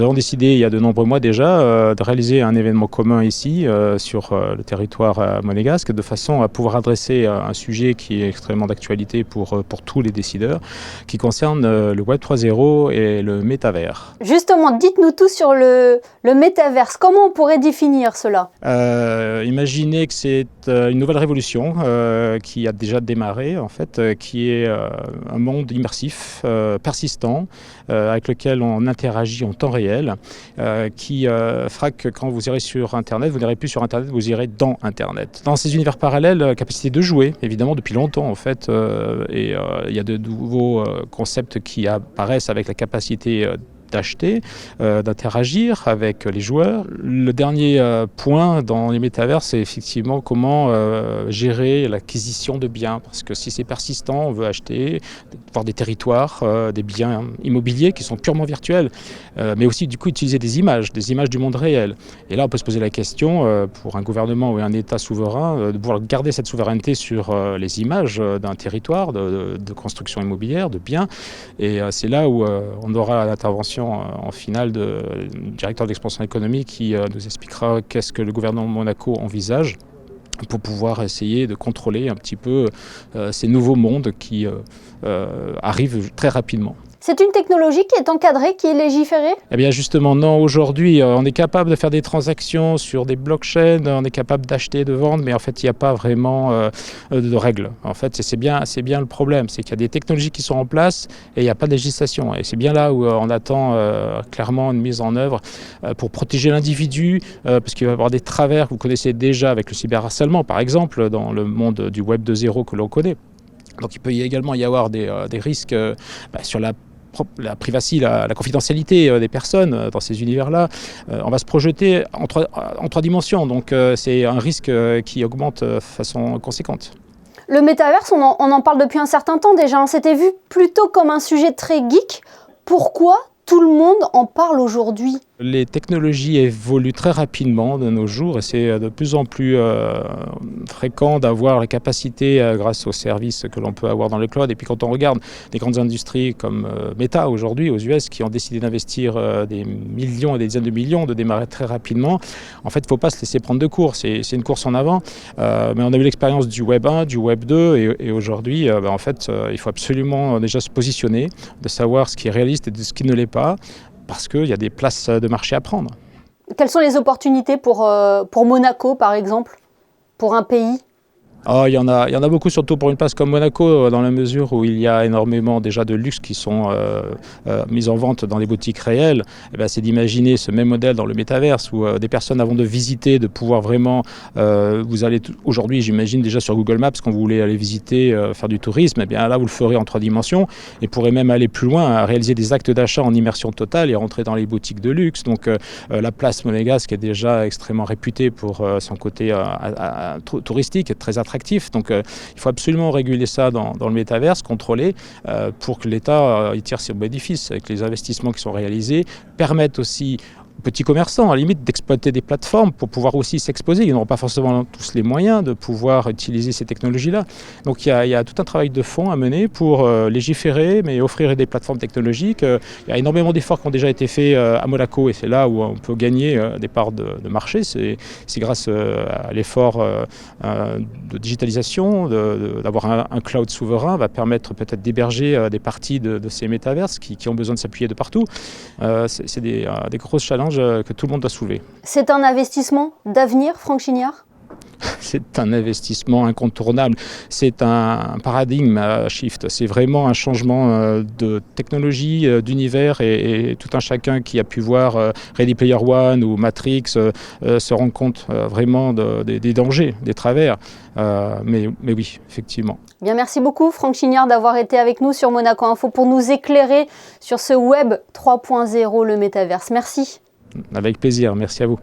Nous avons décidé il y a de nombreux mois déjà de réaliser un événement commun ici sur le territoire monégasque de façon à pouvoir adresser un sujet qui est extrêmement d'actualité pour tous les décideurs qui concerne le Web 3.0 et le métavers. Justement, dites-nous tout sur le métaverse. Comment on pourrait définir cela? Imaginez que c'est une nouvelle révolution qui a déjà démarré en fait, qui est un monde immersif, persistant, avec lequel on interagit en temps réel, qui fera que quand vous irez sur Internet, vous n'irez plus sur Internet, vous irez dans Internet. Dans ces univers parallèles, capacité de jouer, évidemment depuis longtemps en fait, et il y a de nouveaux concepts qui apparaissent avec la capacité d'acheter, d'interagir avec les joueurs. Le dernier point dans les métavers, c'est effectivement comment gérer l'acquisition de biens. Parce que si c'est persistant, on veut acheter, voir des territoires, des biens immobiliers qui sont purement virtuels, mais aussi du coup utiliser des images du monde réel. Et là, on peut se poser la question, pour un gouvernement ou un État souverain, de pouvoir garder cette souveraineté sur les images d'un territoire, de construction immobilière, de biens. Et c'est là où on aura l'intervention en finale du directeur d'expansion économique qui nous expliquera qu'est-ce que le gouvernement de Monaco envisage pour pouvoir essayer de contrôler un petit peu ces nouveaux mondes qui arrivent très rapidement. C'est une technologie qui est encadrée, qui est légiférée? Eh bien justement, non. Aujourd'hui, on est capable de faire des transactions sur des blockchains, on est capable d'acheter, de vendre, mais en fait, il n'y a pas vraiment de règles. En fait, c'est bien le problème, c'est qu'il y a des technologies qui sont en place et il n'y a pas de législation. Et c'est bien là où on attend clairement une mise en œuvre pour protéger l'individu, parce qu'il va y avoir des travers que vous connaissez déjà avec le cyberharcèlement, par exemple, dans le monde du Web 2.0 que l'on connaît. Donc il peut également y avoir des risques sur la privacy, la confidentialité des personnes dans ces univers-là. On va se projeter en trois dimensions, donc c'est un risque qui augmente de façon conséquente. Le métaverse, on en parle depuis un certain temps déjà. On s'était vu plutôt comme un sujet très geek. Pourquoi tout le monde en parle aujourd'hui? Les technologies évoluent très rapidement de nos jours et c'est de plus en plus fréquent d'avoir la capacité, grâce aux services que l'on peut avoir dans le cloud. Et puis quand on regarde des grandes industries comme Meta aujourd'hui aux US qui ont décidé d'investir des millions et des dizaines de millions, de démarrer très rapidement, en fait il ne faut pas se laisser prendre de cours, c'est une course en avant. Mais on a eu l'expérience du Web 1, du Web 2 et aujourd'hui en fait il faut absolument déjà se positionner, de savoir ce qui est réaliste et de ce qui ne l'est pas, parce qu'il y a des places de marché à prendre. Quelles sont les opportunités pour Monaco, par exemple, pour un pays? Oh, il y en a beaucoup, surtout pour une place comme Monaco, dans la mesure où il y a énormément déjà de luxe qui sont mis en vente dans les boutiques réelles. Et ben, c'est d'imaginer ce même modèle dans le métaverse où des personnes avant de visiter, de pouvoir vraiment, vous allez aujourd'hui, j'imagine déjà sur Google Maps, quand vous voulez aller visiter, faire du tourisme, et bien là vous le ferez en 3 dimensions et pourrez même aller plus loin, à réaliser des actes d'achat en immersion totale et rentrer dans les boutiques de luxe. Donc la place monégasque est déjà extrêmement réputée pour son côté touristique, très attractif. Donc il faut absolument réguler ça dans le métaverse, contrôler, pour que l'État y tire ses bénéfices, et que les investissements qui sont réalisés permettent aussi aux petits commerçants, à la limite, d'exploiter des plateformes pour pouvoir aussi s'exposer. Ils n'auront pas forcément tous les moyens de pouvoir utiliser ces technologies-là. Donc il y a tout un travail de fond à mener pour légiférer, mais offrir des plateformes technologiques. Il y a énormément d'efforts qui ont déjà été faits à Monaco et c'est là où on peut gagner des parts de marché. C'est grâce à l'effort de digitalisation, d'avoir un cloud souverain, va permettre peut-être d'héberger des parties de ces métaverses qui ont besoin de s'appuyer de partout. C'est des gros challenges que tout le monde doit soulever. C'est un investissement d'avenir, Franck Chignard? C'est un investissement incontournable. C'est un paradigme shift. C'est vraiment un changement de technologie, d'univers et tout un chacun qui a pu voir Ready Player One ou Matrix se rend compte vraiment des dangers, des travers. Mais oui, effectivement. Bien, merci beaucoup Franck Chignard d'avoir été avec nous sur Monaco Info pour nous éclairer sur ce Web 3.0, le métaverse. Merci. Avec plaisir, merci à vous.